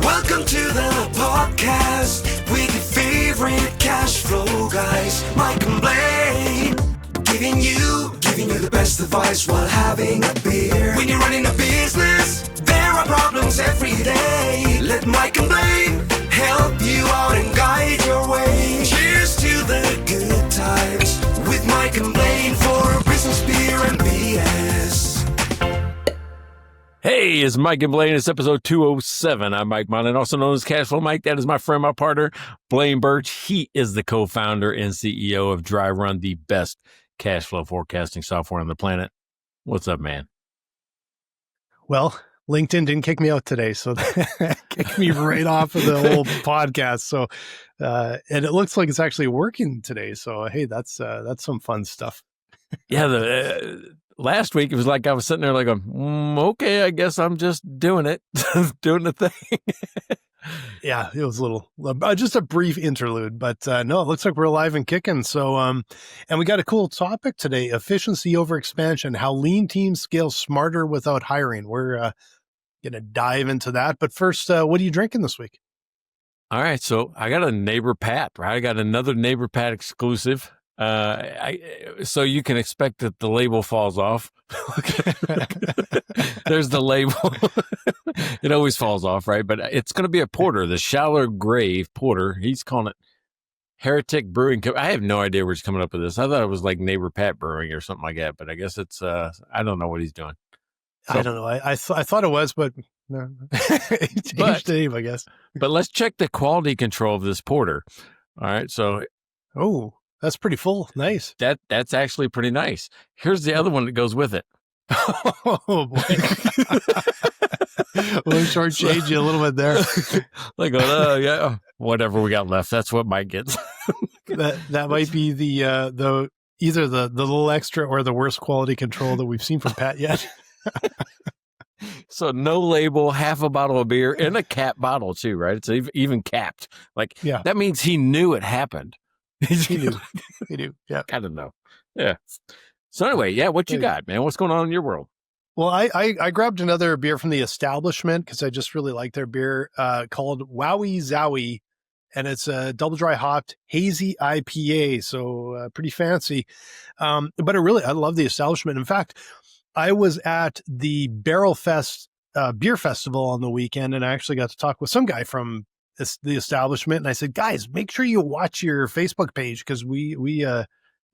Welcome to the podcast with your favorite cash flow guys, Mike and Blaine. Giving you the best advice while having a beer. When you're running a business, there are problems every day. Let Mike and Blaine help you out and guide your way. Cheers to the good times with Mike and Blaine for business, beer, and BS. Hey, it's Mike and Blaine. It's episode 207. I'm Mike Blaine, also known as Cashflow Mike. That is my friend, my partner, Blaine Birch. He is the co-founder and CEO of Dry Run, the best cash flow forecasting software on the planet. What's up, man? Well, LinkedIn didn't kick me out today, so that kicked me right off of the whole podcast. So, and it looks like it's actually working today. So, hey, that's some fun stuff. Yeah, last week it was like I was sitting there like, okay, I guess I'm just doing it, doing the thing. Yeah, it was a little, just a brief interlude, but no, it looks like we're alive and kicking. So, and we got a cool topic today: efficiency over expansion, how lean teams scale smarter without hiring. We're going to dive into that. But first, what are you drinking this week? All right, so I got a Neighbor Pat, right? I got another Neighbor Pat exclusive. So you can expect that the label falls off. There's the label. It always falls off, right? But it's going to be a porter, the Shallow Grave Porter. He's calling it Heretic Brewing Company. I have no idea where he's coming up with this. I thought it was like Neighbor Pat Brewing or something like that, but I guess it's, I don't know what he's doing. So, I don't know. I thought it was, but no. He changed the name, I guess. But let's check the quality control of this porter. All right. So, that's pretty full. Nice. That's actually pretty nice. Here's the other one that goes with it. Oh boy. We'll shortchange you a little bit there. Like, yeah, whatever we got left. That's what Mike gets. that might be the either the little extra or the worst quality control that we've seen from Pat yet. So no label, half a bottle of beer, and a cap bottle too, right? It's even capped. Like, yeah. That means he knew it happened. He knew. Yeah. I don't know. Yeah. So anyway, yeah, what you got, man? What's going on in your world? Well, I grabbed another beer from the Establishment because I just really like their beer called Wowie Zowie, and it's a double dry hopped hazy IPA, so pretty fancy. But I love the Establishment. In fact, I was at the Barrel Fest beer festival on the weekend, and I actually got to talk with some guy from the Establishment, and I said, guys, make sure you watch your Facebook page because we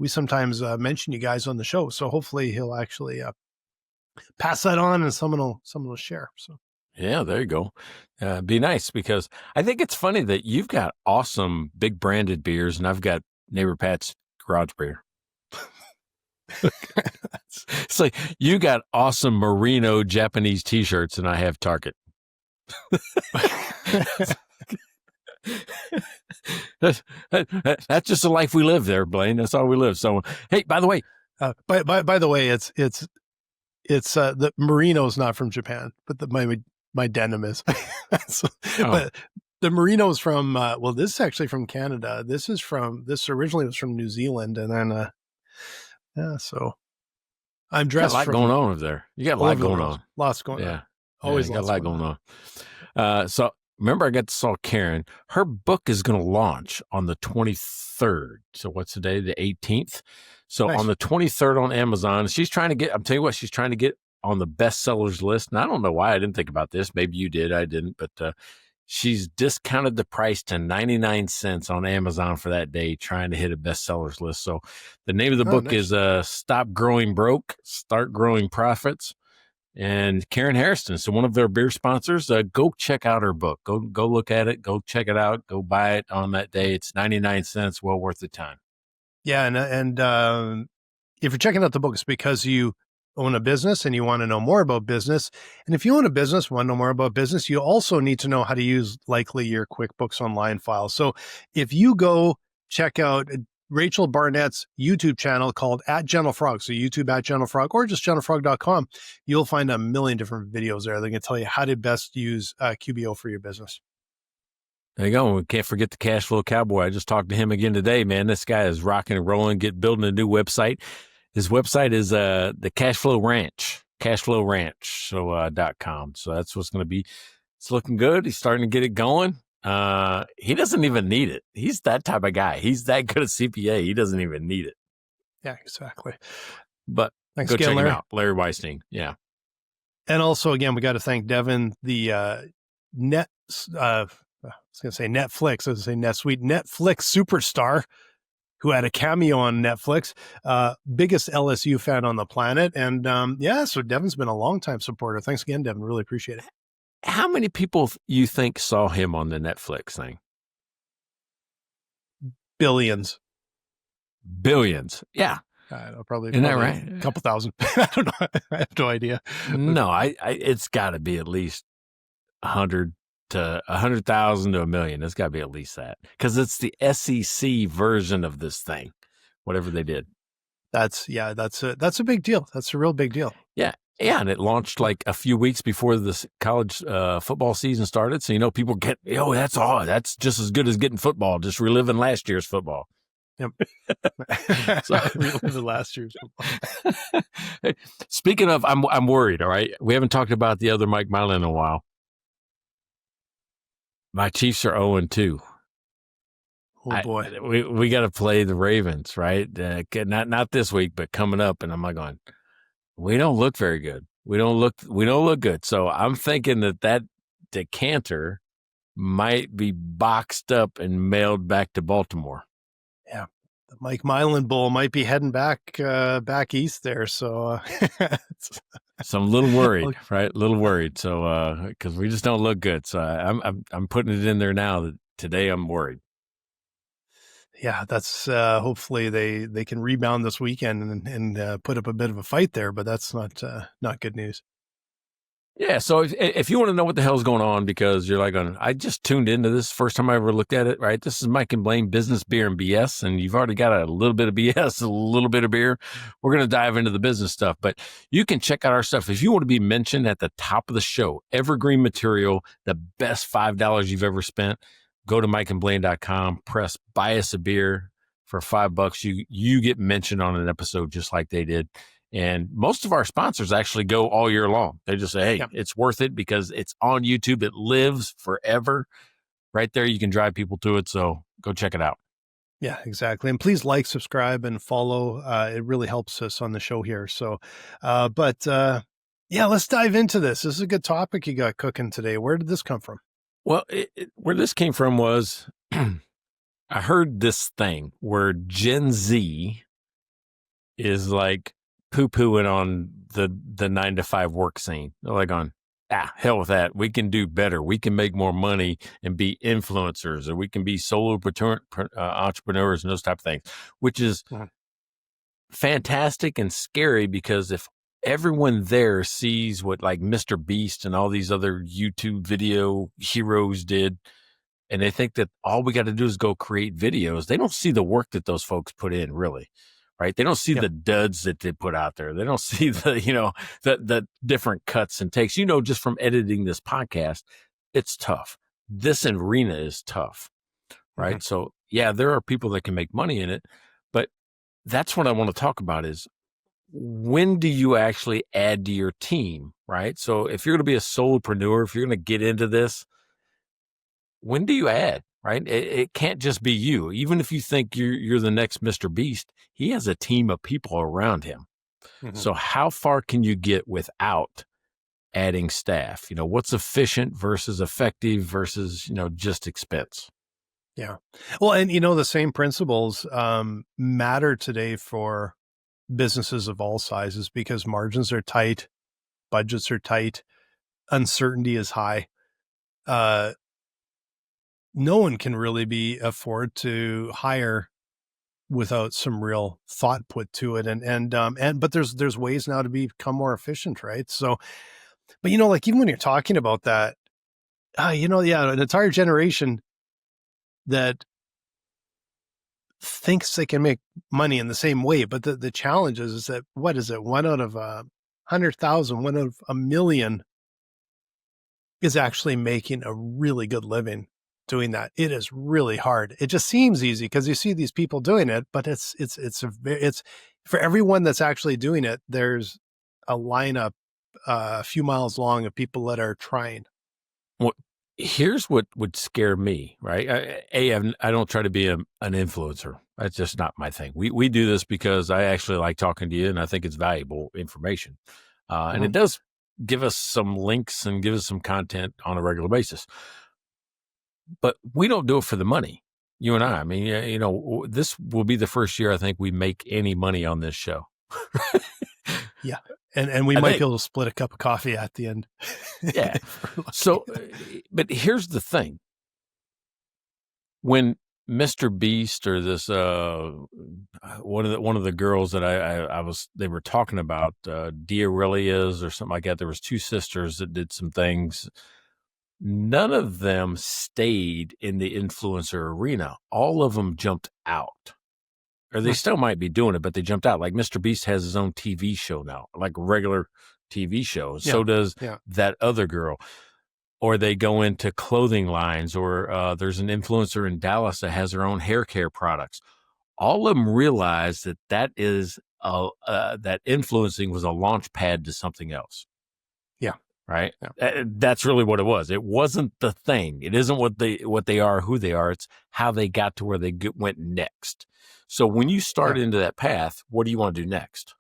sometimes mention you guys on the show. So hopefully he'll actually pass that on, and someone will share. So yeah, there you go. Be nice, because I think it's funny that you've got awesome big branded beers, and I've got Neighbor Pat's garage beer. It's like you got awesome merino Japanese t-shirts, and I have Target. That's just the life we live there, Blaine. That's all we live. So, hey, by the way, by the way, it's the merino is not from Japan, but my denim is. But the merino is from this is actually from Canada. This originally was from New Zealand, and then so I'm dressed. You got a lot going on over there. You got a lot going on. Lots going on. Yeah, always got a lot going on. So. Remember, I got to saw Karen. Her book is going to launch on the 23rd. So what's the day? The 18th. So nice. On the 23rd on Amazon, she's trying to get, I'm telling you what, she's trying to get on the bestsellers list. And I don't know why I didn't think about this. Maybe you did. I didn't. But she's discounted the price to 99 cents on Amazon for that day, trying to hit a bestsellers list. So the name of the book is Stop Growing Broke, Start Growing Profits. And Karen Harrison, so one of their beer sponsors, go check out her book. Go look at it. Go check it out. Go buy it on that day. It's 99 cents. Well worth the time. Yeah. And if you're checking out the book, it's because you own a business and you want to know more about business. And if you own a business, want to know more about business, you also need to know how to use likely your QuickBooks Online file. So if you go check out Rachel Barnett's YouTube channel called @GentleFrog. So YouTube @GentleFrog or just gentlefrog.com. You'll find a million different videos there. They can tell you how to best use QBO for your business. There you go. We can't forget the Cash Flow Cowboy. I just talked to him again today, man. This guy is rocking and rolling, building a new website. His website is the Cashflow Ranch, cashflowranch, .com. So that's what's going to be. It's looking good. He's starting to get it going. He doesn't even need it. He's that type of guy. He's that good at CPA. He doesn't even need it. Yeah, exactly. But Thanks go again, check Larry. him out, Larry Weinstein. Yeah. And also, again, we got to thank Devin, the I was going to say Netflix. I was going to say NetSuite. Netflix superstar who had a cameo on Netflix, biggest LSU fan on the planet. And so Devin's been a longtime supporter. Thanks again, Devin. Really appreciate it. How many people you think saw him on the Netflix thing? Billions. Yeah. Probably. Isn't that right? A couple thousand. I don't know. I have no idea. No, it's got to be at least 100 to 100,000 to 1 million. It's got to be at least that, because it's the SEC version of this thing, whatever they did. That's a big deal. That's a real big deal. Yeah. Yeah, and it launched like a few weeks before the college football season started. So, people get, that's all. That's just as good as getting football, just reliving last year's football. Yep. So, reliving last year's football. Hey, speaking of, I'm worried, all right? We haven't talked about the other Mike Blaine in a while. My Chiefs are 0-2. Oh, boy. We got to play the Ravens, right? Not this week, but coming up. And I'm like going, we don't look very good. We don't look good. So I'm thinking that decanter might be boxed up and mailed back to Baltimore. Yeah. The Mike Blaine Bowl might be heading back east there. So, so I'm a little worried, right? A little worried. So, because we just don't look good. So I'm putting it in there now that today I'm worried. Yeah, that's hopefully they can rebound this weekend and put up a bit of a fight there, but that's not good news. Yeah, so if you want to know what the hell's going on, because you're like, I just tuned into this first time I ever looked at it, right? This is Mike and Blaine, business, beer, and BS, and you've already got a little bit of BS, a little bit of beer. We're going to dive into the business stuff, but you can check out our stuff. If you want to be mentioned at the top of the show, evergreen material, the best $5 you've ever spent, go to mikeandblaine.com, press buy us a beer for $5. You get mentioned on an episode just like they did. And most of our sponsors actually go all year long. They just say, hey, It's worth it because it's on YouTube. It lives forever. Right there, you can drive people to it. So go check it out. Yeah, exactly. And please like, subscribe, and follow. It really helps us on the show here. So, let's dive into this. This is a good topic you got cooking today. Where did this come from? Well, where this came from was I heard this thing where Gen Z is like poo-pooing on the 9-to-5 work scene. They're like on, hell with that. We can do better. We can make more money and be influencers, or we can be solo entrepreneurs and those type of things, which is fantastic and scary, because if everyone there sees what like Mr. Beast and all these other YouTube video heroes did, and they think that all we got to do is go create videos, they don't see the work that those folks put in, really. Right? They don't see the duds that they put out there. They don't see the different cuts and takes. Just from editing this podcast, it's tough. This arena is tough, right? Mm-hmm. So there are people that can make money in it, but that's what I want to talk about is, when do you actually add to your team, right? So if you're going to be a solopreneur, if you're going to get into this, when do you add? Right? It can't just be you. Even if you think you're the next Mr. Beast, he has a team of people around him. Mm-hmm. So how far can you get without adding staff? What's efficient versus effective versus, just expense? Yeah. Well, and the same principles matter today for businesses of all sizes, because margins are tight, budgets are tight, uncertainty is high. No one can really afford to hire without some real thought put to it. But there's ways now to become more efficient, right? So, but like even when you're talking about that, an entire generation that thinks they can make money in the same way. But the challenge is that, what is it? 1 out of 100,000, 1 out of 1 million is actually making a really good living doing that. It is really hard. It just seems easy because you see these people doing it, but it's for everyone that's actually doing it, there's a lineup a few miles long of people that are trying. Well, here's what would scare me, right? I don't try to be an influencer. That's just not my thing. We do this because I actually like talking to you, and I think it's valuable information. And it does give us some links and give us some content on a regular basis. But we don't do it for the money. You and I mean, this will be the first year I think we make any money on this show. Yeah. And we might be able to split a cup of coffee at the end. Yeah. So, but here's the thing. When Mr. Beast or this, one of the girls that they were talking about, Diarrelias or something like that. There was two sisters that did some things. None of them stayed in the influencer arena. All of them jumped out. Or they still might be doing it, but they jumped out. Like Mr. Beast has his own TV show now, like regular TV shows. Yeah. So does that other girl. Or they go into clothing lines, or there's an influencer in Dallas that has her own hair care products. All of them realize that is that influencing was a launch pad to something else. Yeah. Right. Yeah. That's really what it was. It wasn't the thing. It isn't what they are, who they are. It's how they got to where they went next. So when you start into that path, what do you want to do next?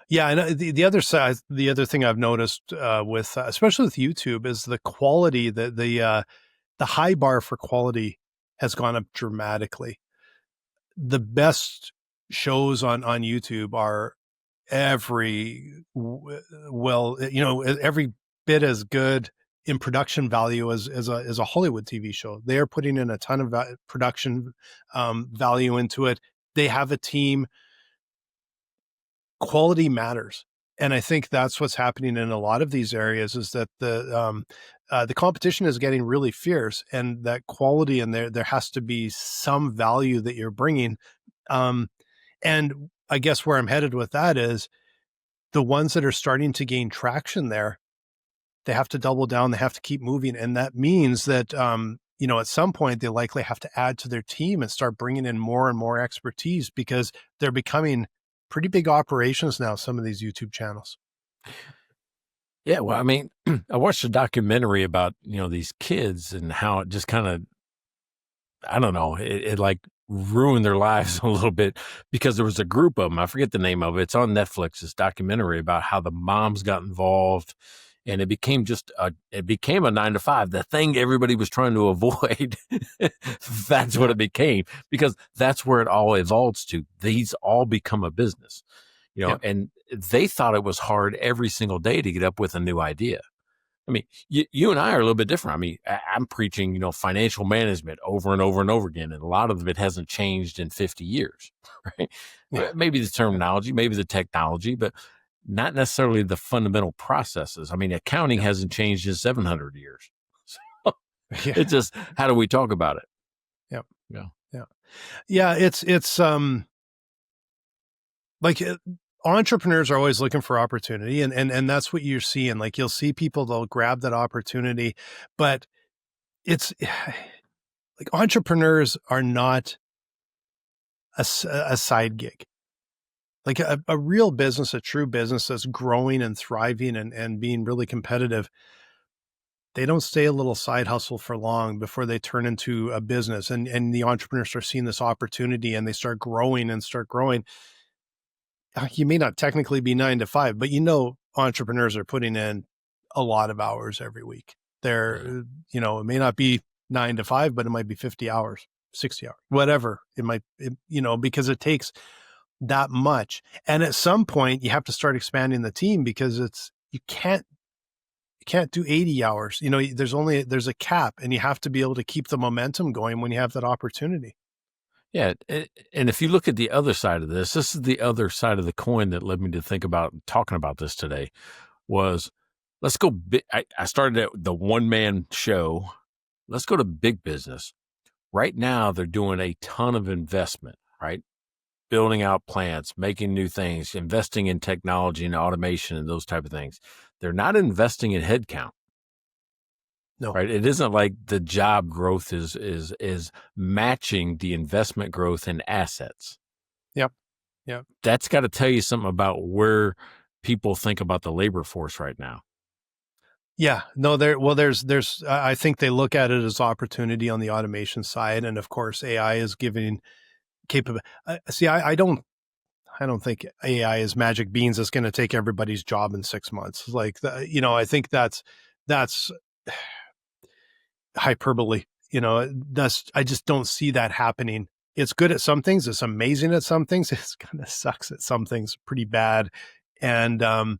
Yeah, and the other side, the other thing I've noticed with, especially with YouTube, is the quality. The high bar for quality has gone up dramatically. The best shows on YouTube are every bit as good in production value as a Hollywood TV show. They are putting in a ton of production value into it. They have a team. Quality matters. And I think that's what's happening in a lot of these areas, is that the competition is getting really fierce, and that quality, and there has to be some value that you're bringing. And I guess where I'm headed with that is the ones that are starting to gain traction there, they have to double down. They have to keep moving. And that means that, at some point they likely have to add to their team and start bringing in more and more expertise, because they're becoming pretty big operations now, some of these YouTube channels. Yeah. Well, I mean, I watched a documentary about, these kids and how it just kind of, I don't know, it like ruined their lives a little bit, because there was a group of them. I forget the name of it. It's on Netflix, this documentary about how the moms got involved, and it became a 9-to-5, the thing everybody was trying to avoid. That's what it became, because that's where it all evolves to. These all become a business, and they thought it was hard every single day to get up with a new idea. I mean, you and I are a little bit different. I mean, I'm preaching, financial management over and over and over again, and a lot of it hasn't changed in 50 years, right? Yeah. Maybe the terminology, maybe the technology, but not necessarily the fundamental processes. I mean, accounting hasn't changed in 700 years. So it's just, how do we talk about it? Yep. Yeah. Yeah. Yeah. It's like entrepreneurs are always looking for opportunity, and that's what you're seeing. Like, you'll see people, they'll grab that opportunity, but it's like, entrepreneurs are not a side gig. Like a real business, a true business that's growing and thriving and being really competitive, they don't stay a little side hustle for long before they turn into a business. And the entrepreneurs start seeing this opportunity, and they start growing. You may not technically be 9-to-5, but entrepreneurs are putting in a lot of hours every week. It may not be 9-to-5, but it might be 50 hours, 60 hours, whatever it might, because it takes that much. And at some point you have to start expanding the team, because you can't do 80 hours. There's a cap, and you have to be able to keep the momentum going when you have that opportunity. Yeah. And if you look at the other side of this is the other side of the coin that led me to think about talking about this today, was let's go big. I started at the one-man show. Let's go to big business. Right now, they're doing a ton of investment, right? Building out plants, making new things, investing in technology and automation and those type of things. They're not investing in headcount. No. Right. It isn't like the job growth is matching the investment growth in assets. Yep. Yep. That's got to tell you something about where people think about the labor force right now. Yeah, no, I think they look at it as opportunity on the automation side. And of course, AI is giving capable. See, I don't think AI is magic beans that's going to take everybody's job in 6 months. Like, I think that's hyperbole. I just don't see that happening. It's good at some things. It's amazing at some things. It's kind of sucks at some things pretty bad. And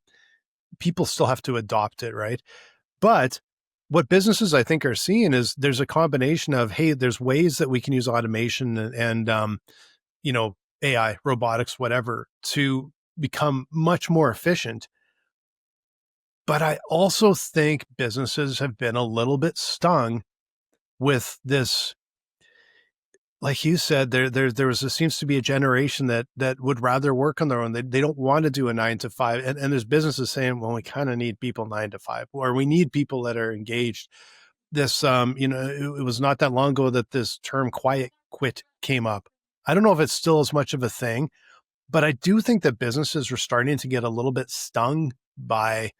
people still have to adopt it, right? But what businesses I think are seeing is there's a combination of, hey, there's ways that we can use automation and AI, robotics, whatever, to become much more efficient. But I also think businesses have been a little bit stung with this. Like you said, there seems to be a generation that would rather work on their own. They don't want to do a 9 to 5. And there's businesses saying, well, we kind of need people 9 to 5, or we need people that are engaged. This, it was not that long ago that this term quiet quit came up. I don't know if it's still as much of a thing, but I do think that businesses are starting to get a little bit stung by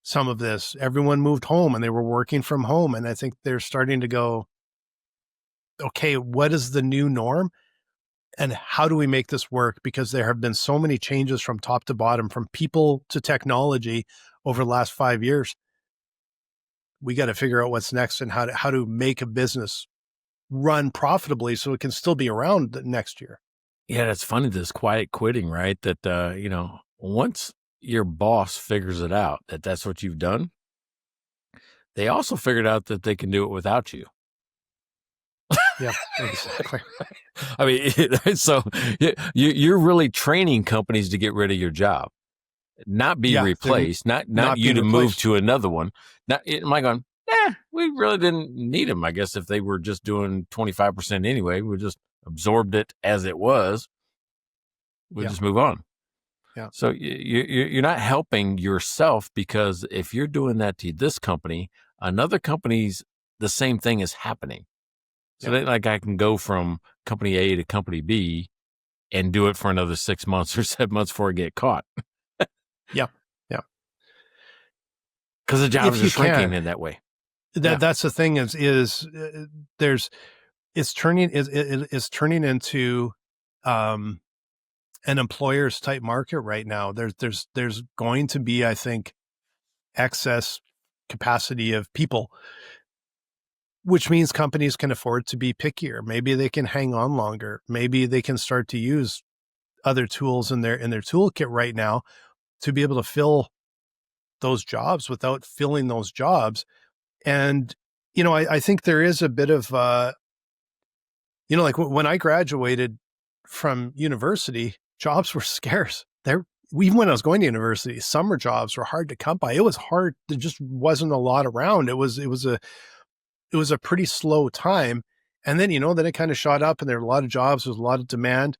some of this. Everyone moved home and they were working from home. And I think they're starting to go, okay, what is the new norm and how do we make this work? Because there have been so many changes from top to bottom, from people to technology over the last 5 years. We got to figure out what's next and how to make a business run profitably so it can still be around next year. Yeah, that's funny, this quiet quitting, right? That, once your boss figures it out that that's what you've done, they also figured out that they can do it without you. Yeah, exactly. I mean, so you're really training companies to get rid of your job, not be replaced, not you to move to another one. Am I going, we really didn't need them, I guess, if they were just doing 25% anyway. We just absorbed it as it was. We'll just move on. Yeah. So you're not helping yourself, because if you're doing that to this company, another company's the same thing is happening. So that, like, I can go from company A to company B and do it for another 6 months or 7 months before I get caught. Yeah. Because the jobs are shrinking in that way. That's the thing is it's turning into an employer's type market right now. There's going to be, I think, excess capacity of people, which means companies can afford to be pickier. Maybe they can hang on longer. Maybe they can start to use other tools in their toolkit right now to be able to fill those jobs without filling those jobs. And, I think there is a bit of, like when I graduated from university, jobs were scarce. Even when I was going to university, summer jobs were hard to come by. It was hard. There just wasn't a lot around. It was a pretty slow time. And then, then it kind of shot up and there were a lot of jobs. There was a lot of demand.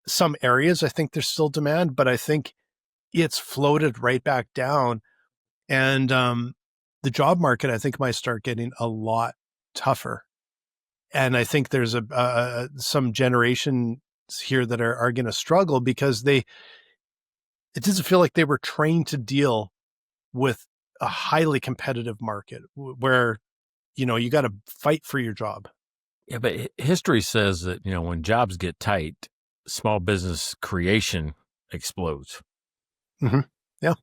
Some areas, I think there's still demand, but I think it's floated right back down. And the job market, I think, might start getting a lot tougher. And I think there's some generations here that are going to struggle because it doesn't feel like they were trained to deal with a highly competitive market where, you got to fight for your job. Yeah, but history says that, when jobs get tight, small business creation explodes. Mm-hmm. Yeah.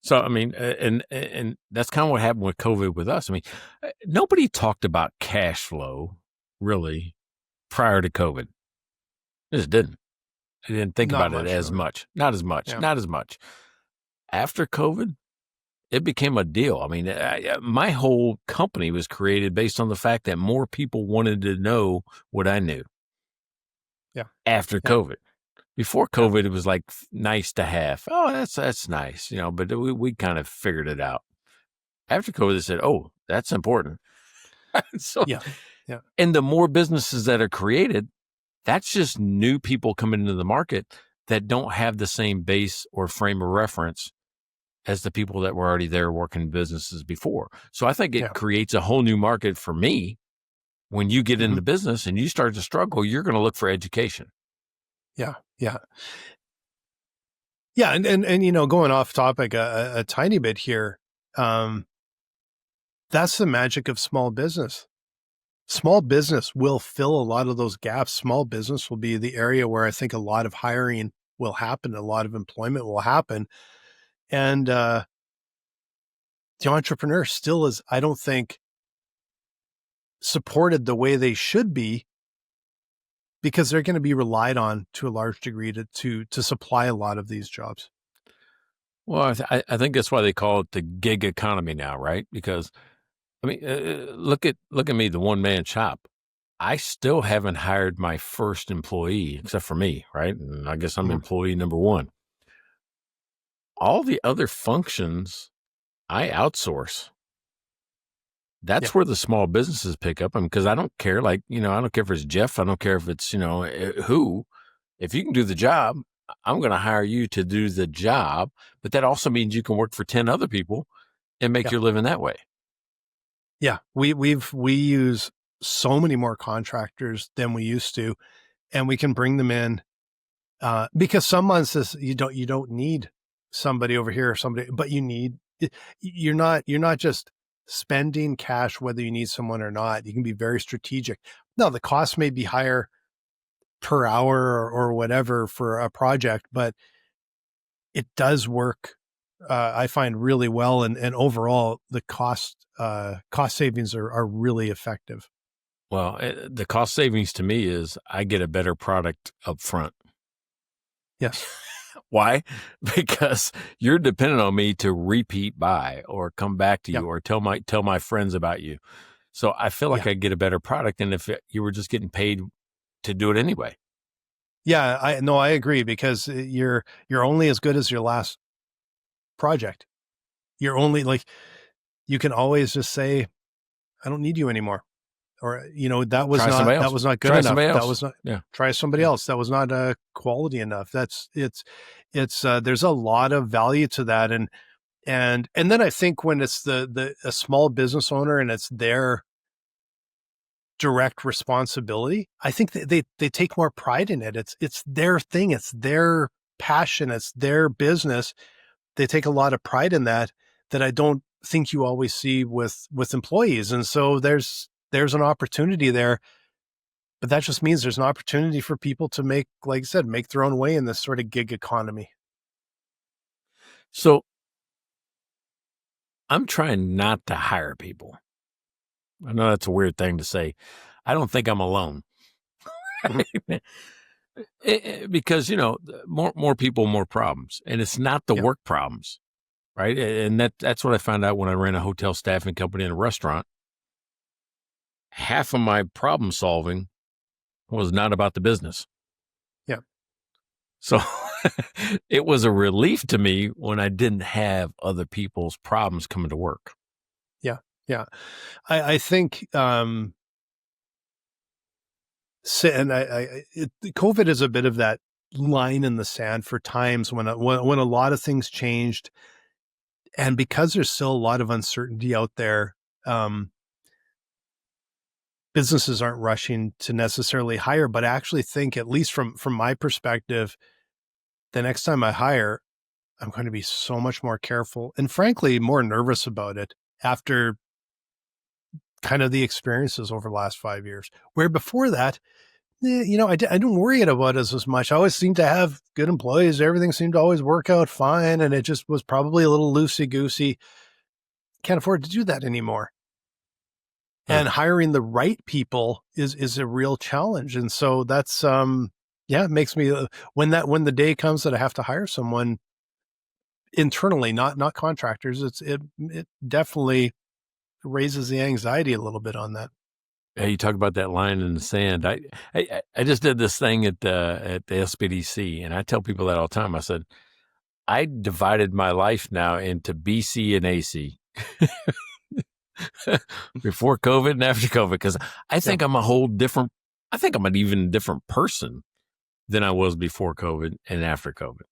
So, I mean, and that's kind of what happened with COVID with us. I mean, nobody talked about cash flow really prior to COVID. They just didn't. They didn't think about it as much. Not as much. Yeah. Not as much. After COVID, it became a deal. I mean, my whole company was created based on the fact that more people wanted to know what I knew. Yeah. After COVID. Before COVID, it was like nice to have. Oh, that's nice, but we kind of figured it out. After COVID, they said, oh, that's important. So, yeah. And the more businesses that are created, that's just new people coming into the market that don't have the same base or frame of reference as the people that were already there working businesses before. So I think it creates a whole new market for me. When you get into business and you start to struggle, you're going to look for education. Yeah. And going off topic a tiny bit here. That's the magic of small business. Small business will fill a lot of those gaps. Small business will be the area where I think a lot of hiring will happen, a lot of employment will happen. And the entrepreneur still is, I don't think, supported the way they should be, because they're going to be relied on to a large degree to supply a lot of these jobs. Well, I think that's why they call it the gig economy now, right? Because I mean, look at me, the one man shop. I still haven't hired my first employee, except for me, right? And I guess I'm employee number one. All the other functions I outsource. That's where the small businesses pick up them, because I don't care. Like, I don't care if it's Jeff. I don't care if it's, who. If you can do the job, I'm going to hire you to do the job. But that also means you can work for 10 other people and make your living that way. Yeah. We use so many more contractors than we used to, and we can bring them in because some months you don't need somebody over here or somebody, but you're not just spending cash whether you need someone or not. You can be very strategic. Now, the cost may be higher per hour or whatever for a project, but it does work. I find really well, and overall the cost savings are really effective. Well, the cost savings to me is I get a better product up front. Yes. Why? Because you're dependent on me to repeat buy or come back to you or tell my friends about you. So I feel like I get a better product than if you were just getting paid to do it anyway. Yeah, I agree, because you're only as good as your last project. You're only you can always just say, I don't need you anymore. Or, that was not good enough. That was not, try somebody else. That was not quality enough. It's there's a lot of value to that. And then I think when it's a small business owner and it's their direct responsibility, I think they take more pride in it. It's their thing. It's their passion. It's their business. They take a lot of pride in that I don't think you always see with employees. And so there's an opportunity there, but that just means there's an opportunity for people to make, like I said, make their own way in this sort of gig economy. So I'm trying not to hire people. I know that's a weird thing to say. I don't think I'm alone. Because, more people, more problems. And it's not the work problems, right? And that's what I found out when I ran a hotel staffing company and a restaurant. Half of my problem solving was not about the business. Yeah. So it was a relief to me when I didn't have other people's problems coming to work. Yeah. Yeah. I think, COVID is a bit of that line in the sand for times when a lot of things changed. And because there's still a lot of uncertainty out there, businesses aren't rushing to necessarily hire, but I actually think, at least from my perspective, the next time I hire, I'm going to be so much more careful and frankly more nervous about it after kind of the experiences over the last 5 years, where before that, I didn't worry about it as much. I always seemed to have good employees. Everything seemed to always work out fine. And it just was probably a little loosey-goosey. Can't afford to do that anymore. And hiring the right people is a real challenge. And so that's, it makes me, when the day comes that I have to hire someone internally, not contractors, it definitely raises the anxiety a little bit on that. Hey, you talk about that line in the sand. I just did this thing at the SBDC, and I tell people that all the time. I said, I divided my life now into BC and AC. Before COVID and after COVID, because I think I'm an even different person than I was before COVID and after COVID.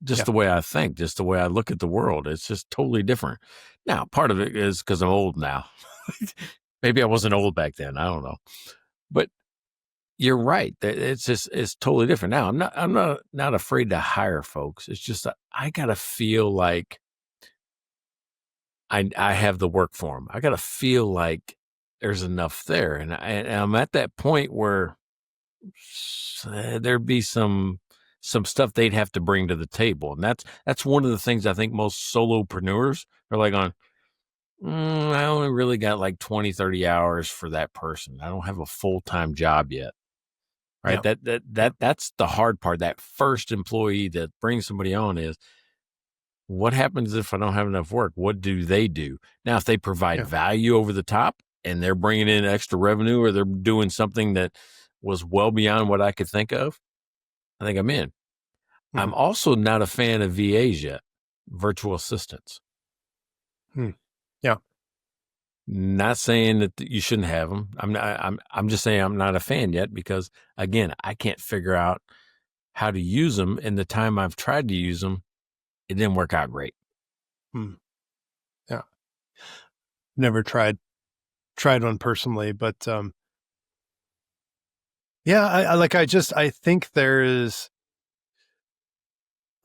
Just the way I think, just the way I look at the world. It's just totally different. Now, part of it is because I'm old now. Maybe I wasn't old back then. I don't know. But you're right. It's totally different. Now, I'm not afraid to hire folks. It's just that I got to feel like I have the work for them. I got to feel like there's enough there. And I'm at that point where there'd be some stuff they'd have to bring to the table. And that's one of the things I think most solopreneurs are like on, I only really got like 20, 30 hours for that person. I don't have a full-time job yet. Right. Yeah. That's the hard part. That first employee that brings somebody on is, what happens if I don't have enough work? What do they do? Now, if they provide value over the top and they're bringing in extra revenue, or they're doing something that was well beyond what I could think of, I think I'm in. Mm-hmm. I'm also not a fan of VAs yet, virtual assistants. Yeah. Not saying that you shouldn't have them. I'm just saying I'm not a fan yet because, again, I can't figure out how to use them. And the time I've tried to use them, it didn't work out great. Yeah. Never tried one personally, but I think there is,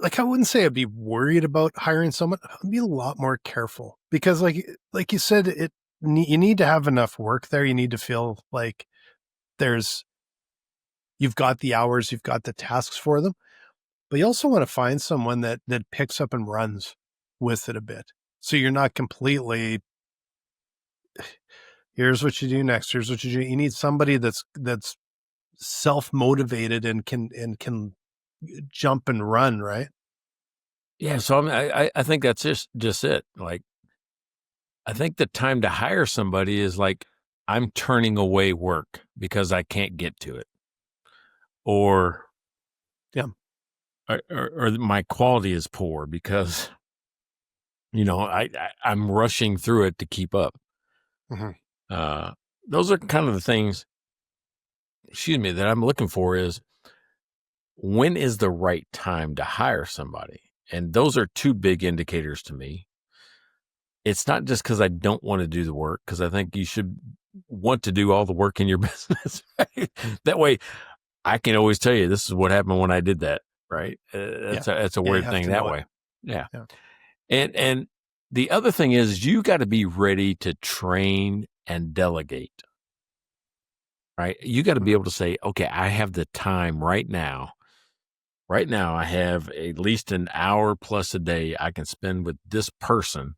like, I wouldn't say I'd be worried about hiring someone. I'd be a lot more careful because like you said, you need to have enough work there. You need to feel like you've got the hours, you've got the tasks for them. But you also want to find someone that picks up and runs with it a bit. So you're not completely, here's what you do next. Here's what you do. You need somebody that's self-motivated and can jump and run, right? Yeah. So I think that's just it. Like, I think the time to hire somebody is like, I'm turning away work because I can't get to it. Or my quality is poor because, I'm rushing through it to keep up. Mm-hmm. Those are kind of the things, that I'm looking for is, when is the right time to hire somebody? And those are two big indicators to me. It's not just because I don't want to do the work, because I think you should want to do all the work in your business. Right? That way I can always tell you, this is what happened when I did that. Right. That's a weird thing that way. Yeah. And the other thing is, you got to be ready to train and delegate. Right. You got to be able to say, okay, I have the time right now. Right now, I have at least an hour plus a day I can spend with this person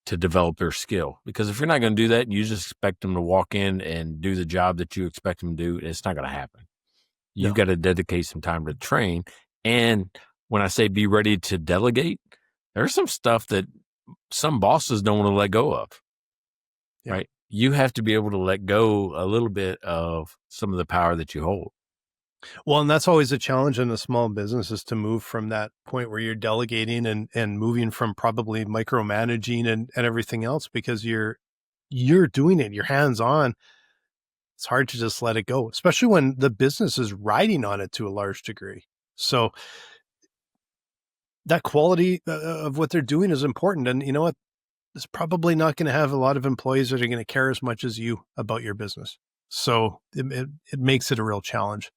to develop their skill. Because if you're not going to do that, and you just expect them to walk in and do the job that you expect them to do, it's not going to happen. You've got to dedicate some time to train. And when I say be ready to delegate, there's some stuff that some bosses don't want to let go of, right? You have to be able to let go a little bit of some of the power that you hold. Well, and that's always a challenge in a small business, is to move from that point where you're delegating and moving from probably micromanaging and everything else, because you're doing it, you're hands on. It's hard to just let it go, especially when the business is riding on it to a large degree. So that quality of what they're doing is important. And you know what? It's probably not going to have a lot of employees that are going to care as much as you about your business. So it makes it a real challenge.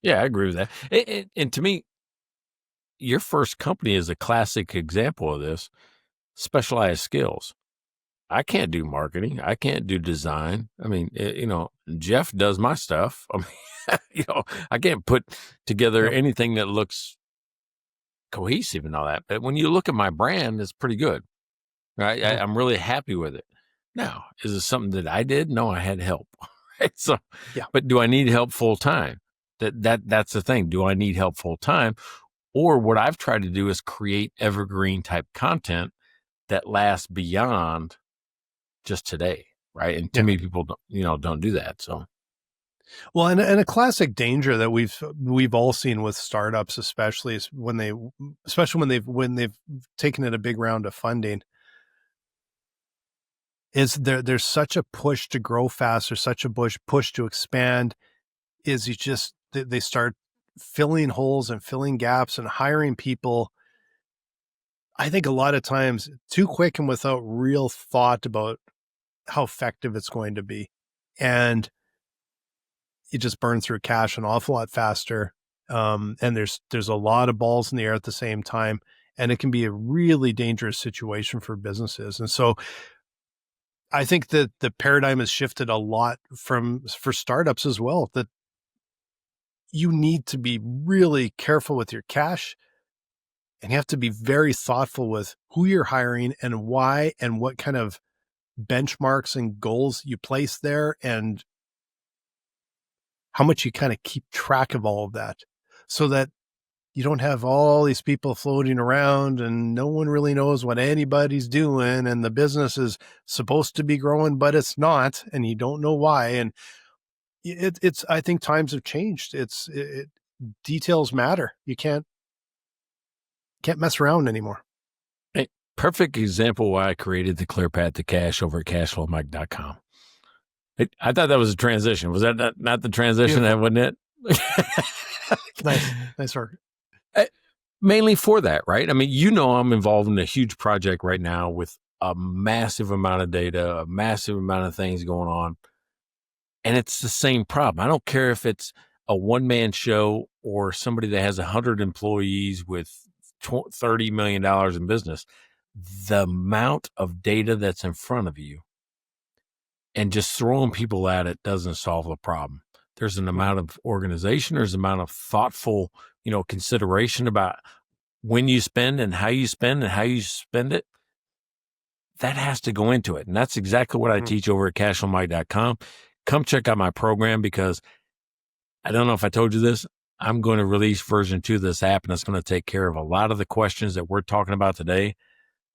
Yeah, I agree with that. And to me, your first company is a classic example of this. Specialized skills. I can't do marketing. I can't do design. I mean, Jeff does my stuff. I mean, I can't put together anything that looks cohesive and all that. But when you look at my brand, it's pretty good. Right? I'm really happy with it. Now, is it something that I did? No, I had help. Right? So, but do I need help full time? That's the thing. Do I need help full time? Or what I've tried to do is create evergreen type content that lasts beyond just today, right? And too many people don't do that. So, well, and a classic danger that we've all seen with startups, especially, is when they've taken in a big round of funding, is there's such a push to grow fast, or such a push to expand, is they start filling holes and filling gaps and hiring people, I think a lot of times too quick and without real thought about how effective it's going to be. And it just burns through cash an awful lot faster. And there's a lot of balls in the air at the same time. And it can be a really dangerous situation for businesses. And so I think that the paradigm has shifted a lot for startups as well, that you need to be really careful with your cash, and you have to be very thoughtful with who you're hiring and why and what kind of benchmarks and goals you place there and how much you kind of keep track of all of that, so that you don't have all these people floating around and no one really knows what anybody's doing, and the business is supposed to be growing, but it's not, and you don't know why. And it's, I think times have changed. Details matter. You can't mess around anymore. Hey, perfect example why I created the Clear Path to Cash over at cashflowmike.com. I thought that was a transition. Was that not the transition? That wasn't it? Nice work. Mainly for that, right? I mean, I'm involved in a huge project right now with a massive amount of data, a massive amount of things going on. And it's the same problem. I don't care if it's a one-man show or somebody that has 100 employees with $30 million in business. The amount of data that's in front of you and just throwing people at it doesn't solve the problem. There's an amount of organization. There's an amount of thoughtful, consideration about when you spend and how you spend it. That has to go into it. And that's exactly what I teach over at cashflowmike.com. Come check out my program, because I don't know if I told you this. I'm going to release version 2 of this app, and it's going to take care of a lot of the questions that we're talking about today.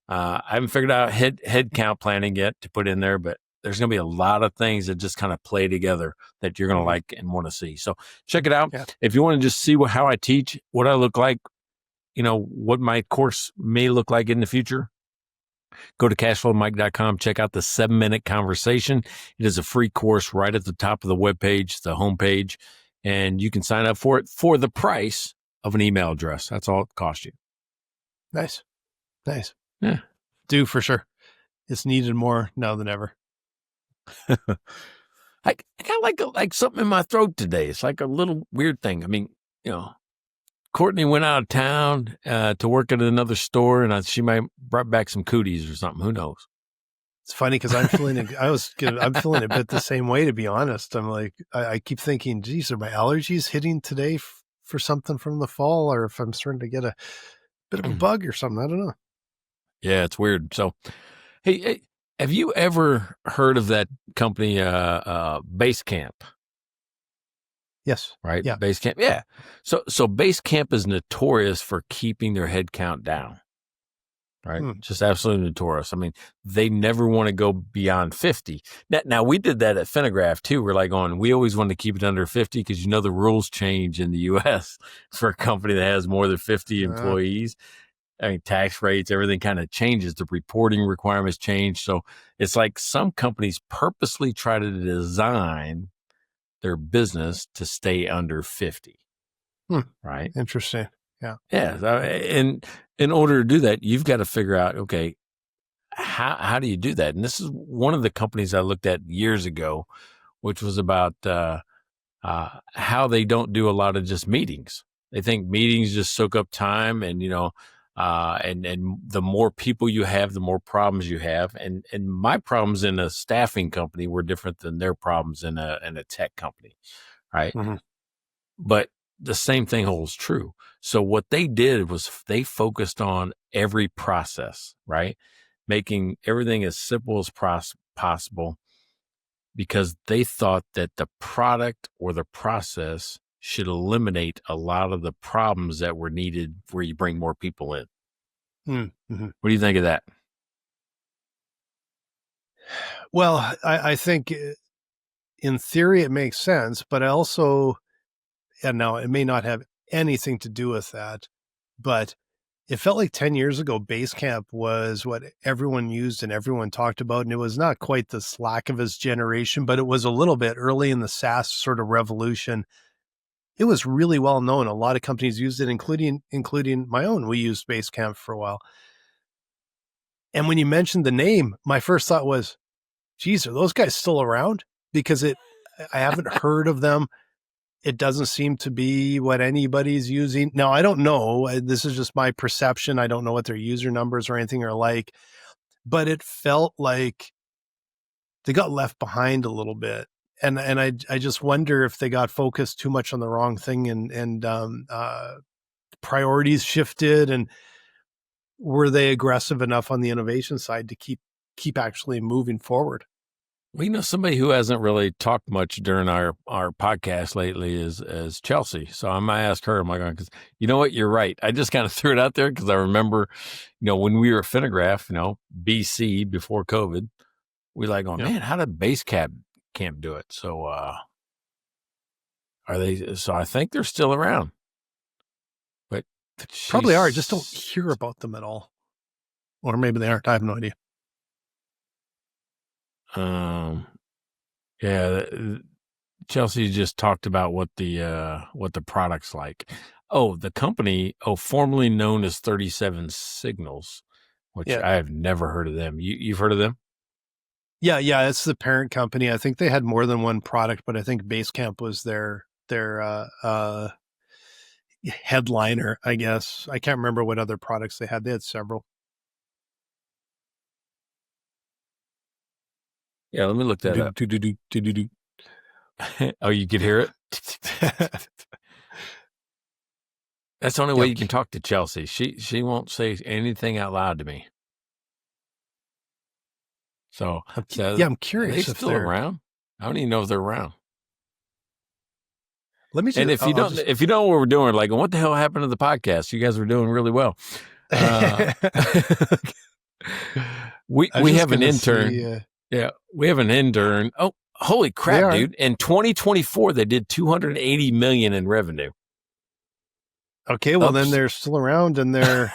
I haven't figured out headcount planning yet to put in there, but there's going to be a lot of things that just kind of play together that you're going to like and want to see. So check it out. Yeah. If you want to just see how I teach, what I look like, what my course may look like in the future, go to cashflowmike.com, check out the 7-minute conversation. It is a free course right at the top of the webpage, the homepage, and you can sign up for it for the price of an email address. That's all it costs you. Nice. Yeah. Do for sure. It's needed more now than ever. I got like something in my throat today. It's like a little weird thing. I mean, Courtney went out of town to work at another store, and she might brought back some cooties or something. Who knows? It's funny because I'm feeling I'm feeling a bit the same way, to be honest. I'm like, I keep thinking, geez, are my allergies hitting today for something from the fall, or if I'm starting to get a bit of a bug or something? I don't know. Yeah, it's weird. So, hey, have you ever heard of that company, Basecamp? Yes. Right? Yeah. Basecamp. Yeah. So Basecamp is notorious for keeping their headcount down. Right? Just absolutely notorious. I mean, they never want to go beyond 50. Now we did that at Finagraph too. We're like we always want to keep it under 50 because the rules change in the US for a company that has more than 50 employees. I mean, tax rates, everything kind of changes. The reporting requirements change. So it's like some companies purposely try to design their business to stay under 50. Right? Interesting. Yeah. Yeah. And in order to do that, you've got to figure out, okay, how do you do that? And this is one of the companies I looked at years ago, which was about how they don't do a lot of just meetings. They think meetings just soak up time, and and the more people you have, the more problems you have. And my problems in a staffing company were different than their problems in a tech company, right? Mm-hmm. But the same thing holds true. So what they did was they focused on every process, right? Making everything as simple as possible, because they thought that the product or the process should eliminate a lot of the problems that were needed where you bring more people in. Mm-hmm. What do you think of that? Well, I think in theory it makes sense, but I also, and now it may not have anything to do with that, but it felt like 10 years ago, Basecamp was what everyone used and everyone talked about. And it was not quite the Slack of his generation, but it was a little bit early in the SaaS sort of revolution. It was really well known. A lot of companies used it, including my own. We used Basecamp for a while. And when you mentioned the name, my first thought was, geez, are those guys still around? Because I haven't heard of them it doesn't seem to be what anybody's using. Now, I don't know. This is just my perception. I don't know what their user numbers or anything are like, but it felt like they got left behind a little bit. And I just wonder if they got focused too much on the wrong thing and priorities shifted, and were they aggressive enough on the innovation side to keep actually moving forward? Well, somebody who hasn't really talked much during our podcast lately is Chelsea. So I might ask her, because you know what? You're right. I just kind of threw it out there because I remember, when we were at Finnegraph, BC before COVID, we like going, man, how did Basecamp do it? So are they? So I think they're still around, but probably are. I just don't hear about them at all, or maybe they aren't. I have no idea. Yeah, Chelsea just talked about what the product's like. Oh, the company, formerly known as 37 Signals, which I have never heard of them. You've heard of them? Yeah, it's the parent company. I think they had more than one product, but I think Basecamp was their headliner, I guess. I can't remember what other products they had. They had several. Yeah, let me look that up. Oh, you could hear it? That's the only way you can talk to Chelsea. She won't say anything out loud to me. So I'm curious. Are they still around? I don't even know if they're around. Let me. And if you don't know what we're doing, like, what the hell happened to the podcast? You guys were doing really well. We have an intern. Yeah, we have an intern. Oh, holy crap, dude! In 2024, they did $280 million in revenue. Okay, well then they're still around, and they're.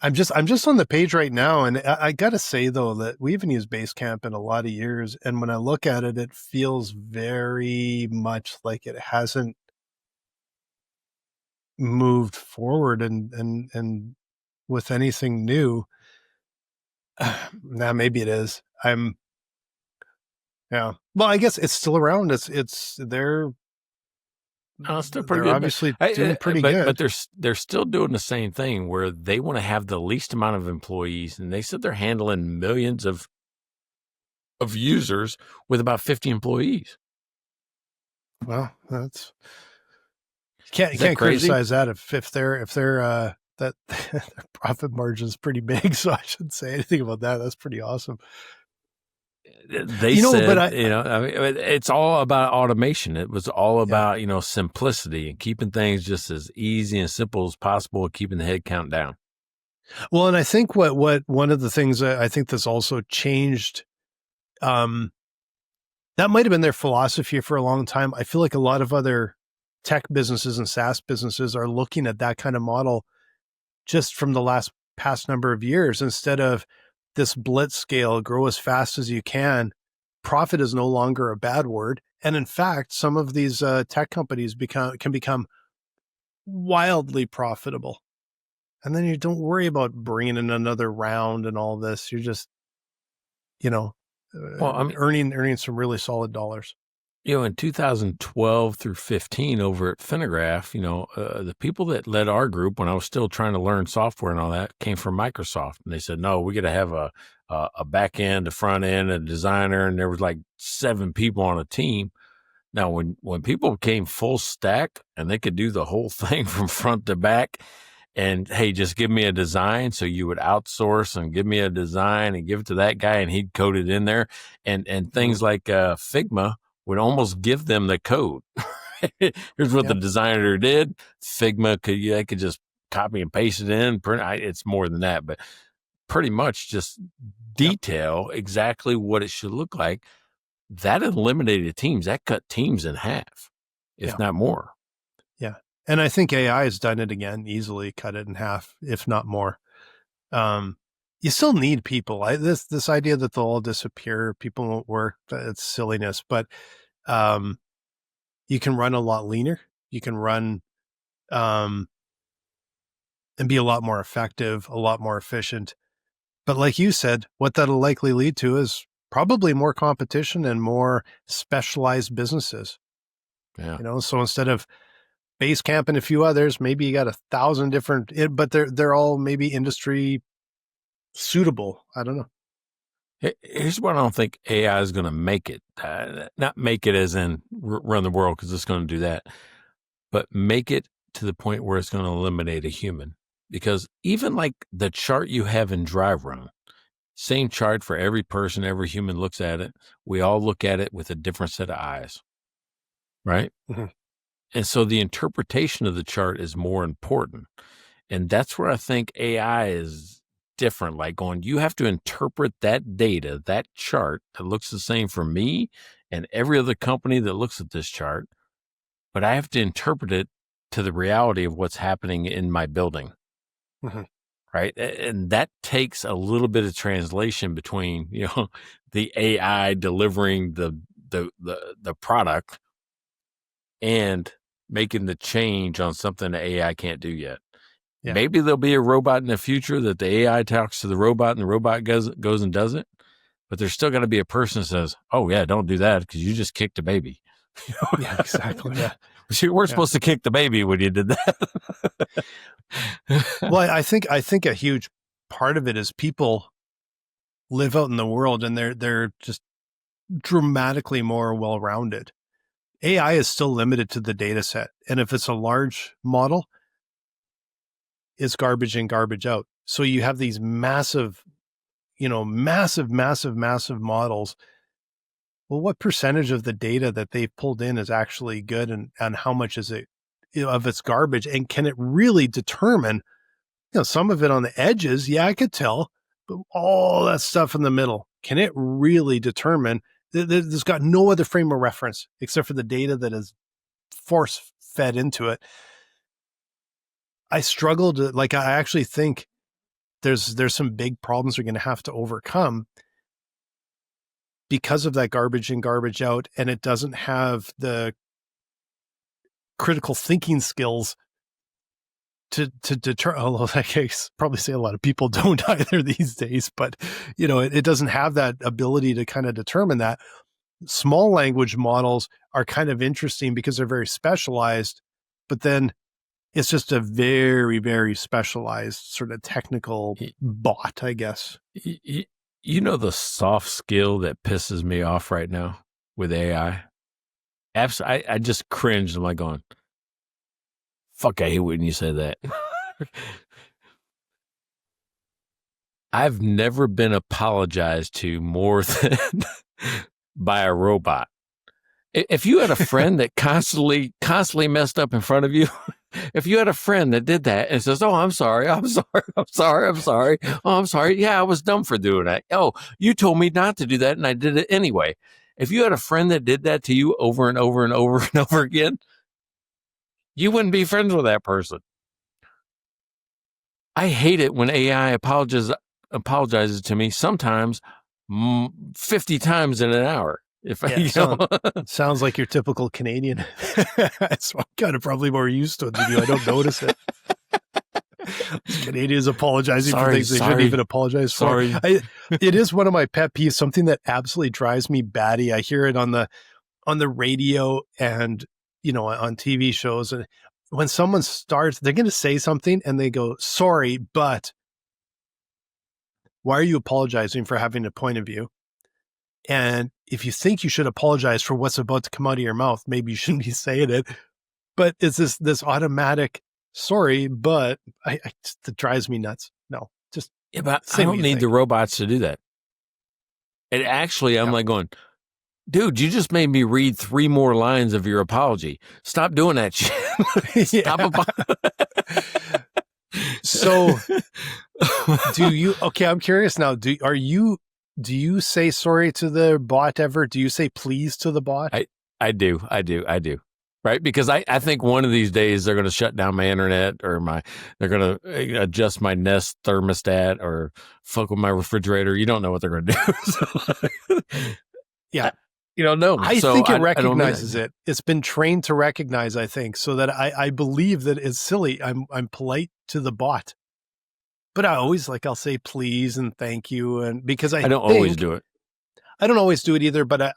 I'm just on the page right now, and I gotta say though that we haven't used Basecamp in a lot of years, and when I look at it, it feels very much like it hasn't moved forward and with anything new. Now maybe it is. Well, I guess it's still around. They're still pretty good. Obviously doing pretty good. But they're still doing the same thing where they want to have the least amount of employees, and they said they're handling millions of users with about 50 employees. Well, that's can't criticize that if they're that their profit margin is pretty big, so I shouldn't say anything about that. That's pretty awesome. They said, it's all about automation. It was all about, simplicity and keeping things just as easy and simple as possible and keeping the head count down. Well, and I think what one of the things I think that's also changed, that might have been their philosophy for a long time. I feel like a lot of other tech businesses and SaaS businesses are looking at that kind of model just from the past number of years. Instead of this blitz scale, grow as fast as you can, profit is no longer a bad word. And in fact, some of these tech companies can become wildly profitable. And then you don't worry about bringing in another round and all this. You're just, earning some really solid dollars. In 2012 through 15 over at Finnegraph, the people that led our group when I was still trying to learn software and all that came from Microsoft. And they said, no, we got to have a back end, a front end, a designer. And there was like 7 people on a team. Now, when people became full stack and they could do the whole thing from front to back and, hey, just give me a design. So you would outsource and give me a design and give it to that guy and he'd code it in there. And things like Figma would almost give them the code. Here's what the designer did. Figma could just copy and paste it in. It's more than that, but pretty much just detail exactly what it should look like. That eliminated teams. That cut teams in half, if not more. Yeah. And I think AI has done it again, easily cut it in half, if not more. You still need people. This idea that they'll all disappear, people won't work, it's silliness. But you can run a lot leaner. You can run and be a lot more effective, a lot more efficient. But like you said, what that'll likely lead to is probably more competition and more specialized businesses. Yeah. So instead of Basecamp and a few others, maybe you got 1,000 different, but they're all maybe industry suitable. I don't know. Here's what I don't think AI is going to make it. Not make it as in run the world, because it's going to do that, but make it to the point where it's going to eliminate a human. Because even like the chart you have in Drive Run, same chart for every person, every human looks at it. We all look at it with a different set of eyes, right? Mm-hmm. And so the interpretation of the chart is more important. And that's where I think AI is different. Like you have to interpret that data, that chart that looks the same for me and every other company that looks at this chart, but I have to interpret it to the reality of what's happening in my building. Mm-hmm. Right. And that takes a little bit of translation between, the AI delivering the product and making the change on something the AI can't do yet. Yeah. Maybe there'll be a robot in the future that the AI talks to the robot and the robot goes and does it. But there's still going to be a person that says, oh, yeah, don't do that because you just kicked a baby. Yeah, exactly. Yeah. We're supposed to kick the baby when you did that. Well, I think a huge part of it is people live out in the world and they're just dramatically more well-rounded. AI is still limited to the data set. And if it's a large model, it's garbage in, garbage out. So you have these massive models. Well, what percentage of the data that they've pulled in is actually good, and how much is it of its garbage? And can it really determine, some of it on the edges? Yeah, I could tell, but all that stuff in the middle, can it really determine? There's got no other frame of reference except for the data that is force fed into it. I struggle to, I actually think there's some big problems we're going to have to overcome because of that garbage in, garbage out, and it doesn't have the critical thinking skills to deter, although I guess probably say a lot of people don't either these days, but it doesn't have that ability to kind of determine that. Small language models are kind of interesting because they're very specialized, but then it's just a very, very specialized sort of technical bot, I guess. The soft skill that pisses me off right now with AI? Absolutely, I just cringed. I'm like going, fuck, I hate when you say that. I've never been apologized to more than by a robot. If you had a friend that constantly messed up in front of you, if you had a friend that did that and says, oh, I'm sorry. Oh, I'm sorry. Yeah, I was dumb for doing that. Oh, you told me not to do that and I did it anyway. If you had a friend that did that to you over and over and over and over again, you wouldn't be friends with that person. I hate it when AI apologizes to me sometimes 50 times in an hour. Sounds like your typical Canadian. So I'm kind of probably more used to it than you. I don't notice it. Canadians apologizing for things they shouldn't even apologize for. It is one of my pet peeves, something that absolutely drives me batty. I hear it on the radio and on TV shows, and when someone starts, they're going to say something and they go, sorry, but why are you apologizing for having a point of view? And if you think you should apologize for what's about to come out of your mouth, maybe you shouldn't be saying it. But it's this automatic, sorry, but it drives me nuts. No, just but I don't need the robots to do that. And actually, I'm like going, dude, you just made me read 3 more lines of your apology. Stop doing that shit. Stop. So, I'm curious now. Do you say sorry to the bot ever? Do you say please to the bot? I do. Right. Because I think one of these days they're going to shut down my internet or they're going to adjust my Nest thermostat or fuck with my refrigerator. You don't know what they're going to do. Yeah. No. I think it recognizes it. It's been trained to recognize, I think, so that I believe that it's silly. I'm polite to the bot. But I always I'll say please and thank you, and because I don't always do it. I don't always do it either, but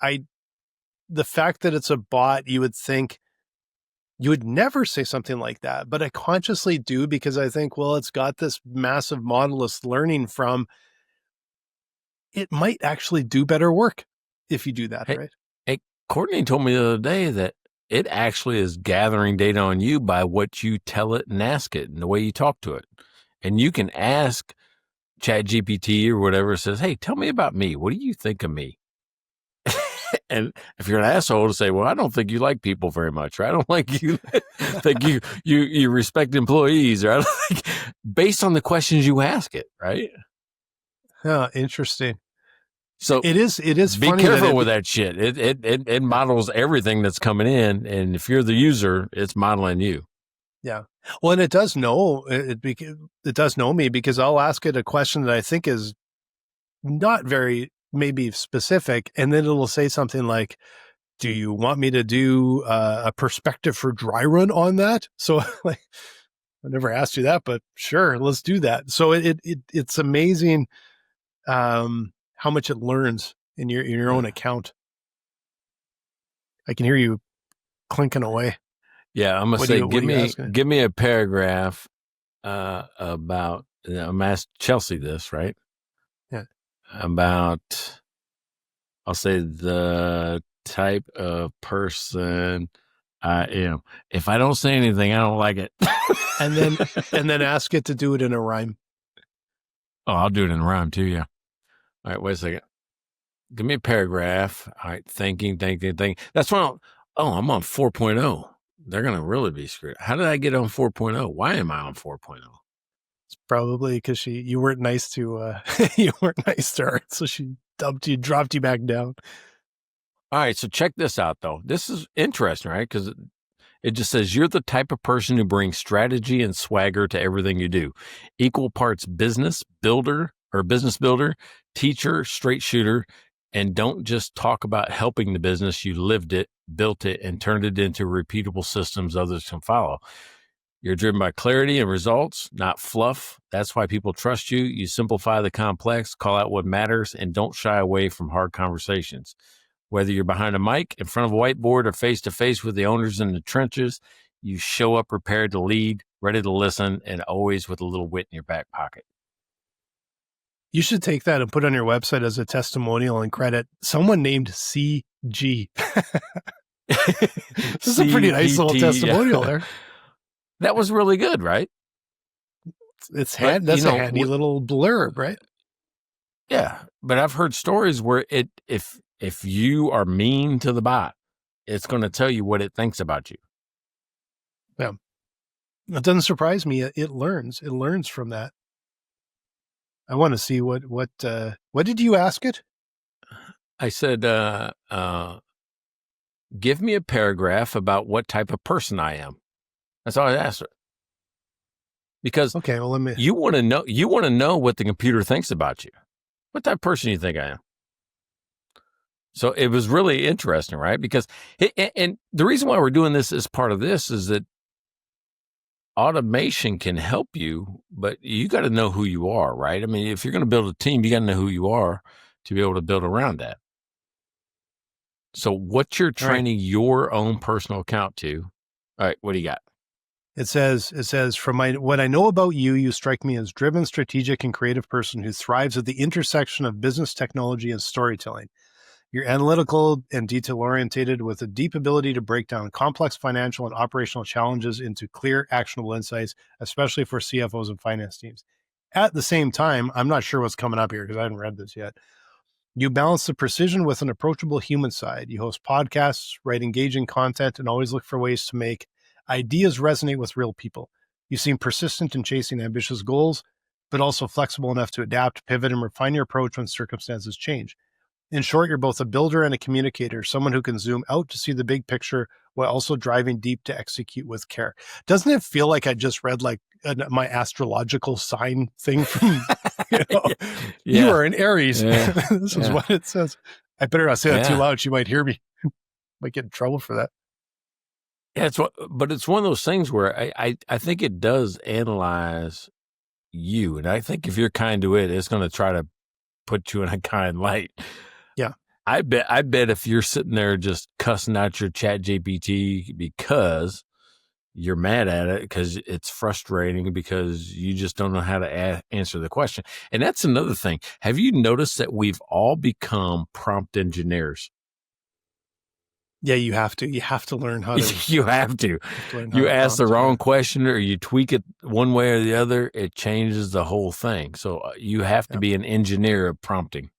the fact that it's a bot, you would think you would never say something like that, but I consciously do because I think, well, it's got this massive model it's learning from. It might actually do better work if you do that, right? Hey, Courtney told me the other day that it actually is gathering data on you by what you tell it and ask it and the way you talk to it. And you can ask ChatGPT or whatever, it says, hey, tell me about me. What do you think of me? And if you're an asshole to say, well, I don't think you like people very much, or I don't like you, think you respect employees, or I don't think, based on the questions you ask it, right? Yeah, interesting. So it is be funny careful with that shit. It models everything that's coming in, and if you're the user, it's modeling you. Yeah. Well, and it does know it does know me because I'll ask it a question that I think is not very maybe specific, and then it'll say something like, do you want me to do a perspective for dry run on that? So like, I never asked you that, but sure, let's do that. So it's amazing how much it learns in your own account. I can hear you clinking away. Yeah, I'm gonna say, give me a paragraph about. I'm asked Chelsea this, right? Yeah. About, I'll say, the type of person I am. If I don't say anything, I don't like it. and then ask it to do it in a rhyme. Oh, I'll do it in a rhyme too. Yeah. All right. Wait a second. Give me a paragraph. All right. Thinking. That's when I'm on 4.0. They're going to really be screwed. How did I get on 4.0? Why am I on 4.0? It's probably because you weren't nice to you weren't nice to her, so she dropped you back down. All right, so check this out though. This is interesting, right? Because it just says you're the type of person who brings strategy and swagger to everything you do. Equal parts business builder, teacher, straight shooter, and don't just talk about helping the business. You lived it, built it, and turned it into repeatable systems others can follow. You're driven by clarity and results, not fluff. That's why people trust you. You simplify the complex, call out what matters, and don't shy away from hard conversations. Whether you're behind a mic, in front of a whiteboard, or face-to-face with the owners in the trenches, you show up prepared to lead, ready to listen, and always with a little wit in your back pocket. You should take that and put on your website as a testimonial and credit someone named CG. This is a pretty nice little testimonial there. That was really good, right? That's a handy little blurb, right? Yeah, but I've heard stories where if you are mean to the bot, it's going to tell you what it thinks about you. Yeah, it doesn't surprise me. It learns from that. I want to see what did you ask it? I said, give me a paragraph about what type of person I am. That's all I asked her. Because okay, well, you want to know what the computer thinks about you. What type of person do you think I am? So it was really interesting, right? Because and the reason why we're doing this as part of this is that automation can help you, but you got to know who you are, right? I mean, if you're going to build a team, you got to know who you are to be able to build around that. So what you're training your own personal account to. All right, what do you got? It says, from what I know about you, you strike me as driven, strategic, and creative person who thrives at the intersection of business, technology, and storytelling. You're analytical and detail-oriented with a deep ability to break down complex financial and operational challenges into clear, actionable insights, especially for CFOs and finance teams. At the same time, I'm not sure what's coming up here because I haven't read this yet. You balance the precision with an approachable human side. You host podcasts, write engaging content, and always look for ways to make ideas resonate with real people. You seem persistent in chasing ambitious goals, but also flexible enough to adapt, pivot, and refine your approach when circumstances change. In short, you're both a builder and a communicator, someone who can zoom out to see the big picture while also driving deep to execute with care. Doesn't it feel like I just read like my astrological sign thing from, you are an Aries. Yeah. This is what it says. I better not say that too loud. She might hear me. Might get in trouble for that. Yeah, but it's one of those things where I think it does analyze you. And I think if you're kind to it, it's going to try to put you in a kind light. Yeah. I bet if you're sitting there just cussing out your chat GPT because you're mad at it, because it's frustrating, because you just don't know how to answer the question. And that's another thing. Have you noticed that we've all become prompt engineers? Yeah, you have to. You have to learn how to. You have to. You ask the wrong question or you tweak it one way or the other, it changes the whole thing. So you have to be an engineer of prompting.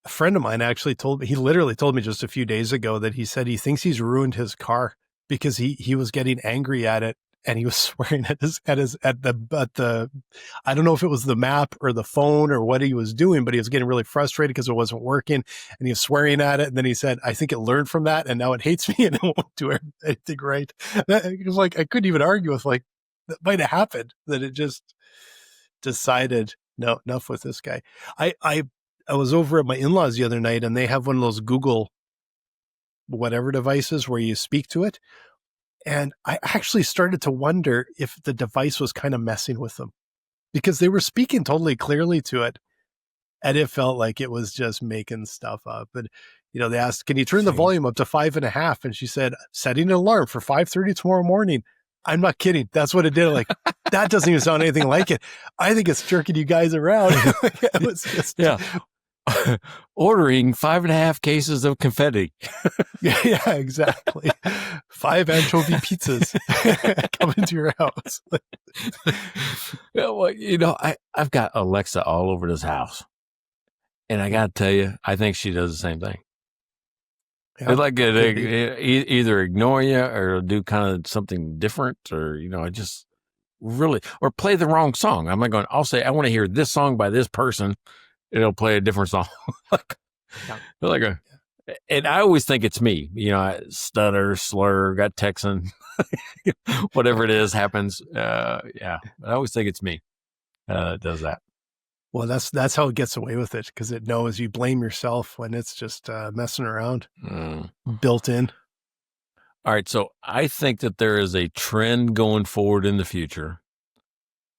A friend of mine actually he literally told me just a few days ago that he said he thinks he's ruined his car because he was getting angry at it and he was swearing at the I don't know if it was the map or the phone or what he was doing, but he was getting really frustrated because it wasn't working and he was swearing at it. And then he said, I think it learned from that and now it hates me and it won't do anything right. It was like, I couldn't even argue with, like, that might have happened, that it just decided, no, enough with this guy. I was over at my in-laws the other night and they have one of those Google whatever devices where you speak to it. And I actually started to wonder if the device was kind of messing with them because they were speaking totally clearly to it. And it felt like it was just making stuff up. But, they asked, can you turn the volume up to 5.5? And she said, setting an alarm for 5:30 tomorrow morning. I'm not kidding. That's what it did. Like, that doesn't even sound anything like it. I think it's jerking you guys around. It was just, ordering 5.5 cases of confetti. Yeah, exactly. 5 anchovy pizzas coming to your house. I've got Alexa all over this house. And I got to tell you, I think she does the same thing. Yeah, it's like either ignore you or do kind of something different, or, I just really, or play the wrong song. I'll say, I want to hear this song by this person. It'll play a different song. And I always think it's me. I stutter, slur, got Texan, whatever it is happens. I always think it's me that does that. Well, that's how it gets away with it, because it knows you blame yourself when it's just messing around, built in. All right. So I think that there is a trend going forward in the future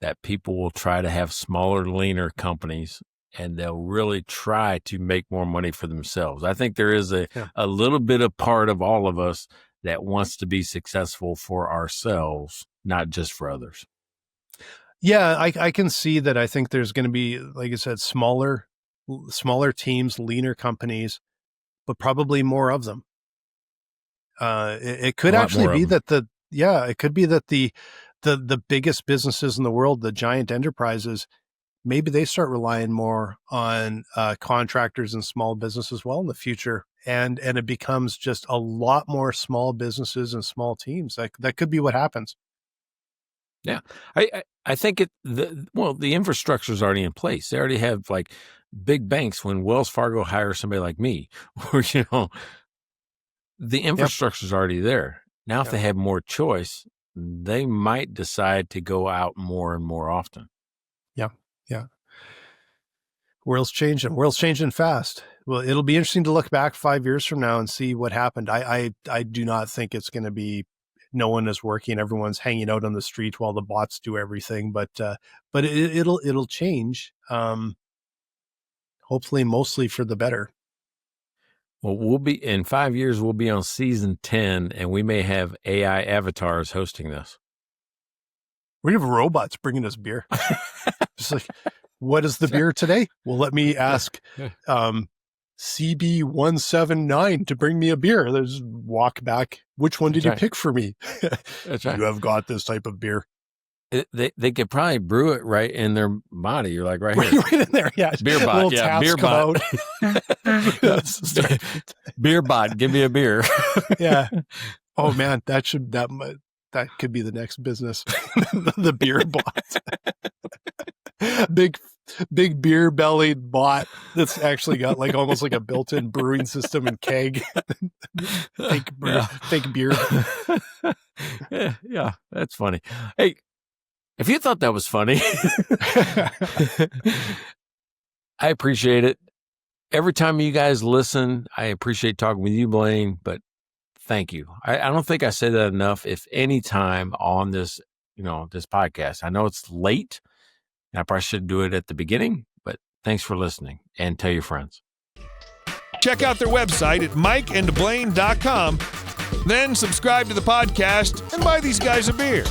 that people will try to have smaller, leaner companies, and they'll really try to make more money for themselves. I think there is a little bit of part of all of us that wants to be successful for ourselves, not just for others. Yeah, I can see that. I think there's going to be, like I said, smaller teams, leaner companies, but probably more of them. It could actually be that it could be that the biggest businesses in the world, the giant enterprises, maybe they start relying more on contractors and small business as well in the future. And it becomes just a lot more small businesses and small teams. That could be what happens. Yeah. I think the infrastructure is already in place. They already have, like, big banks. When Wells Fargo hires somebody like me, or, the infrastructure is already there. Now, if they have more choice, they might decide to go out more and more often. Yeah. World's changing fast. Well, it'll be interesting to look back 5 years from now and see what happened. I do not think it's going to be no one is working, everyone's hanging out on the street while the bots do everything, but it'll change. Hopefully mostly for the better. Well, we'll be in 5 years, we'll be on season 10, and we may have AI avatars hosting this. We have robots bringing us beer. Just like, what is the beer today? Well, let me ask CB179 to bring me a beer. There's walk back. Which one did you pick for me? That's right. You have got this type of beer. They could probably brew it right in their body. You're like, right here. Right in there, yeah. Beer bot, yeah. Beer bot. Beer bot, give me a beer. Yeah. Oh man, that could be the next business. The beer bot. Big beer bellied bot that's actually got, like, almost like a built-in brewing system and keg. Fake beer. Yeah, that's funny. Hey, if you thought that was funny, I appreciate it. Every time you guys listen, I appreciate talking with you, Blaine, but thank you. I don't think I say that enough. If any time on this, this podcast, I know it's late. I probably should do it at the beginning, but thanks for listening, and tell your friends. Check out their website at mikeandblaine.com. Then subscribe to the podcast and buy these guys a beer.